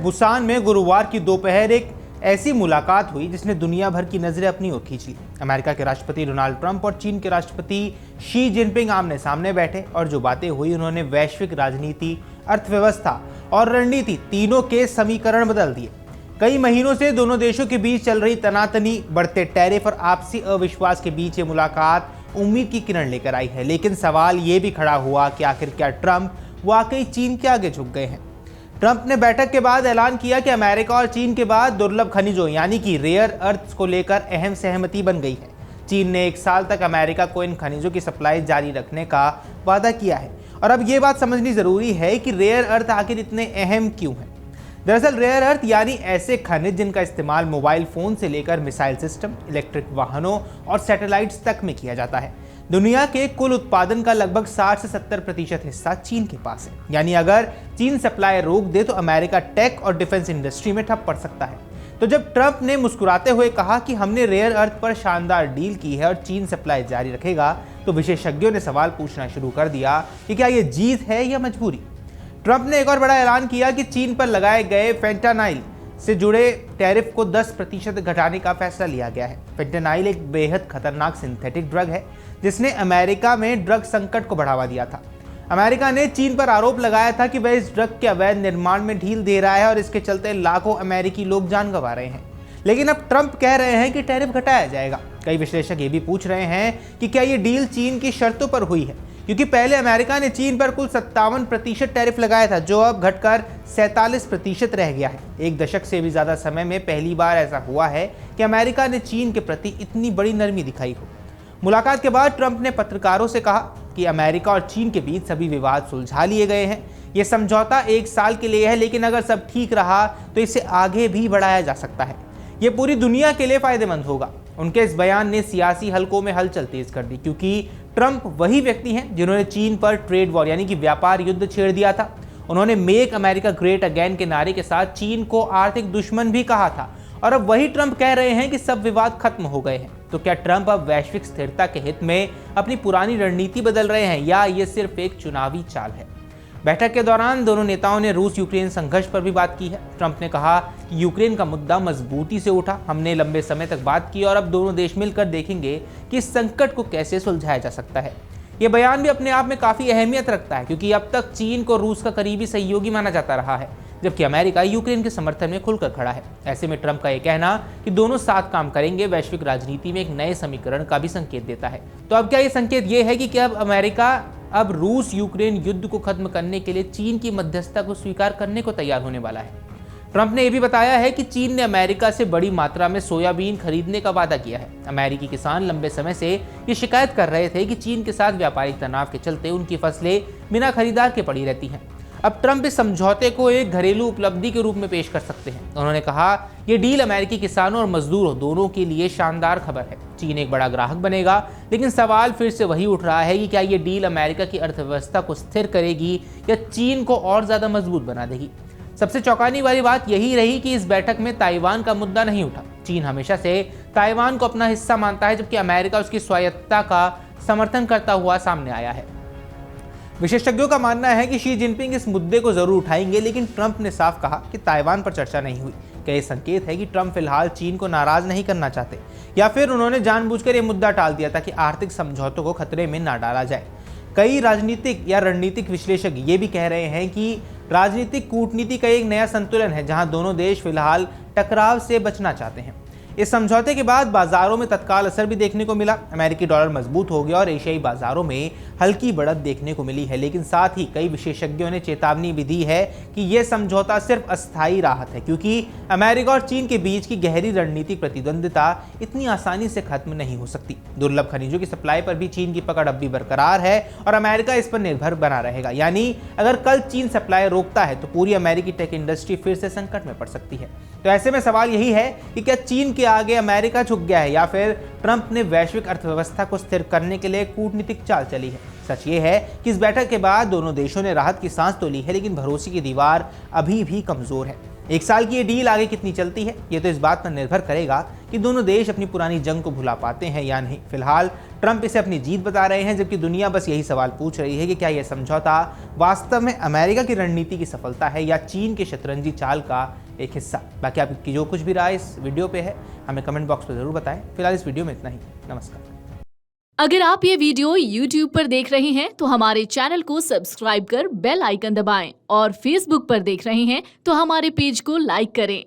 Busan में गुरुवार की दोपहर एक ऐसी मुलाकात हुई जिसने दुनिया भर की नजरें अपनी ओर खींच ली। अमेरिका के राष्ट्रपति डोनाल्ड ट्रंप और चीन के राष्ट्रपति शी जिनपिंग आमने सामने बैठे और जो बातें हुई उन्होंने वैश्विक राजनीति, अर्थव्यवस्था और रणनीति तीनों के समीकरण बदल दिए। कई महीनों से दोनों देशों के बीच चल रही तनातनी, बढ़ते टैरिफ और आपसी अविश्वास के बीच ये मुलाकात उम्मीद की किरण लेकर आई है। लेकिन सवाल ये भी खड़ा हुआ कि आखिर क्या ट्रंप वाकई चीन के आगे झुक गए हैं। ट्रंप ने बैठक के बाद ऐलान किया कि अमेरिका और चीन के बाद दुर्लभ खनिजों यानी कि रेयर अर्थ्स को लेकर अहम सहमति बन गई है। चीन ने 1 साल तक अमेरिका को इन खनिजों की सप्लाई जारी रखने का वादा किया है। और अब ये बात समझनी जरूरी है कि रेयर अर्थ आखिर इतने अहम क्यों हैं। दरअसल रेयर अर्थ यानी ऐसे खनिज जिनका इस्तेमाल मोबाइल फोन से लेकर मिसाइल सिस्टम, इलेक्ट्रिक वाहनों और सैटेलाइट्स तक में किया जाता है। दुनिया के कुल उत्पादन का लगभग 60 से 70% हिस्सा चीन के पास है। यानी अगर चीन सप्लाई रोक दे तो अमेरिका टेक और डिफेंस इंडस्ट्री में ठप पड़ सकता है। तो जब ट्रंप ने मुस्कुराते हुए कहा कि हमने रेयर अर्थ पर शानदार डील की है और चीन सप्लाई जारी रखेगा, तो विशेषज्ञों ने सवाल पूछना शुरू कर दिया कि क्या ये जीत है या मजबूरी। ट्रंप ने एक और बड़ा ऐलान किया कि चीन पर लगाए गए फेंटानाइल से जुड़े टैरिफ को 10% घटाने का फैसला लिया गया है। फेंटानाइल एक बेहद खतरनाक सिंथेटिक ड्रग है जिसने अमेरिका में ड्रग संकट को बढ़ावा दिया था। अमेरिका ने चीन पर आरोप लगाया था कि वह इस ड्रग के अवैध निर्माण में ढील दे रहा है और इसके चलते लाखों अमेरिकी लोग जान गंवा रहे हैं। लेकिन अब ट्रंप कह रहे हैं कि टैरिफ घटाया जाएगा। कई विश्लेषक ये भी पूछ रहे हैं कि क्या ये डील चीन की शर्तों पर हुई है, क्योंकि पहले अमेरिका ने चीन पर कुल 57% टैरिफ लगाया था जो अब घटकर 47% रह गया है। 1 दशक से भी ज्यादा समय में पहली बार ऐसा हुआ है कि अमेरिका ने चीन के प्रति इतनी बड़ी नरमी दिखाई हो। मुलाकात के बाद ट्रंप ने पत्रकारों से कहा कि अमेरिका और चीन के बीच सभी विवाद सुलझा लिए गए हैं। यह समझौता 1 साल के लिए है, लेकिन अगर सब ठीक रहा तो इसे आगे भी बढ़ाया जा सकता है। यह पूरी दुनिया के लिए फायदेमंद होगा। उनके इस बयान ने सियासी हलकों में हलचल तेज कर दी, क्योंकि ट्रंप वही व्यक्ति हैं जिन्होंने चीन पर ट्रेड वॉर यानी कि व्यापार युद्ध छेड़ दिया था। उन्होंने मेक अमेरिका ग्रेट अगेन के नारे के साथ चीन को आर्थिक दुश्मन भी कहा था। और अब वही ट्रंप कह रहे हैं कि सब विवाद खत्म हो गए हैं। तो क्या ट्रंप अब वैश्विक स्थिरता के हित में अपनी पुरानी रणनीति बदल रहे हैं या ये सिर्फ एक चुनावी चाल है? बैठक के दौरान दोनों नेताओं ने रूस यूक्रेन संघर्ष पर भी बात की है। ट्रंप ने कहा कि यूक्रेन का मुद्दा मजबूती से उठा, हमने लंबे समय तक बात की और अब दोनों देश मिलकर देखेंगे कि इस संकट को कैसे सुलझाया जा सकता है। यह बयान भी अपने आप में काफी अहमियत रखता है, क्योंकि अब तक चीन को रूस का करीबी सहयोगी माना जाता रहा है, जबकि अमेरिका यूक्रेन के समर्थन में खुलकर खड़ा है। ऐसे में ट्रंप का यह कहना कि दोनों साथ काम करेंगे वैश्विक राजनीति में एक नए समीकरण का भी संकेत देता है। तो अब क्या ये संकेत ये है कि क्या अमेरिका अब रूस यूक्रेन युद्ध को खत्म करने के लिए चीन की मध्यस्थता को स्वीकार करने को तैयार होने वाला है? ट्रंप ने यह भी बताया है कि चीन ने अमेरिका से बड़ी मात्रा में सोयाबीन खरीदने का वादा किया है। अमेरिकी किसान लंबे समय से ये शिकायत कर रहे थे कि चीन के साथ व्यापारिक तनाव के चलते उनकी फसलें बिना खरीदार के पड़ी रहती हैं। अब ट्रंप इस समझौते को एक घरेलू उपलब्धि के रूप में पेश कर सकते हैं। उन्होंने कहा यह डील अमेरिकी किसानों और मजदूरों दोनों के लिए शानदार खबर है। चीन एक बड़ा ग्राहक बनेगा, लेकिन सवाल फिर से वही उठ रहा है कि क्या यह डील अमेरिका की अर्थव्यवस्था को स्थिर करेगी या चीन को और ज्यादा मजबूत बना देगी। सबसे चौंकाने वाली बात यही रही कि इस बैठक में ताइवान का मुद्दा नहीं उठा। चीन हमेशा से ताइवान को अपना हिस्सा मानता है, जबकि अमेरिका उसकी स्वायत्तता का समर्थन करता हुआ सामने आया है। विशेषज्ञों का मानना है कि शी जिनपिंग इस मुद्दे को जरूर उठाएंगे, लेकिन ट्रंप ने साफ कहा कि ताइवान पर चर्चा नहीं हुई। क्या ये संकेत है कि ट्रंप फिलहाल चीन को नाराज नहीं करना चाहते, या फिर उन्होंने जानबूझकर यह मुद्दा टाल दिया ताकि आर्थिक समझौतों को खतरे में ना डाला जाए? कई राजनीतिक या रणनीतिक विश्लेषक ये भी कह रहे हैं कि राजनीतिक कूटनीति का एक नया संतुलन है, जहां दोनों देश फिलहाल टकराव से बचना चाहते हैं। इस समझौते के बाद बाजारों में तत्काल असर भी देखने को मिला। अमेरिकी डॉलर मजबूत हो गया और एशियाई बाजारों में हल्की बढ़त देखने को मिली है। लेकिन साथ ही कई विशेषज्ञों ने चेतावनी भी दी है कि यह समझौता सिर्फ अस्थायी राहत है, क्योंकि अमेरिका और चीन के बीच की गहरी रणनीतिक प्रतिद्वंदिता इतनी आसानी से खत्म नहीं हो सकती। दुर्लभ खनिजों की सप्लाई पर भी चीन की पकड़ अब भी बरकरार है और अमेरिका इस पर निर्भर बना रहेगा। यानी अगर कल चीन सप्लाई रोकता है तो पूरी अमेरिकी टेक इंडस्ट्री फिर से संकट में पड़ सकती है। तो ऐसे में सवाल यही है कि क्या चीन के आगे अमेरिका झुक गया है या फिर ट्रंप ने वैश्विक अर्थव्यवस्था को स्थिर करने के लिए कूटनीतिक चाल चली है? सच ये है कि इस बैठक के बाद दोनों देशों ने राहत की सांस तो ली है, लेकिन भरोसे की दीवार अभी भी कमजोर है। 1 साल की ये डील आगे कितनी चलती है, ये तो इस बात पर निर्भर करेगा कि दोनों देश अपनी पुरानी जंग को भुला पाते हैं या नहीं। फिलहाल ट्रंप इसे अपनी जीत बता रहे हैं, जबकि दुनिया बस यही सवाल पूछ रही है कि क्या यह समझौता वास्तव में अमेरिका की रणनीति की सफलता है या चीन के शतरंजी चाल का एक हिस्सा। बाकी आपकी जो कुछ भी राय इस वीडियो पे है हमें कमेंट बॉक्स में जरूर बताएं। फिलहाल इस वीडियो में इतना ही। नमस्कार। अगर आप ये वीडियो YouTube पर देख रहे हैं तो हमारे चैनल को सब्सक्राइब कर बेल आइकन दबाएं और Facebook पर देख रहे हैं तो हमारे पेज को लाइक करें।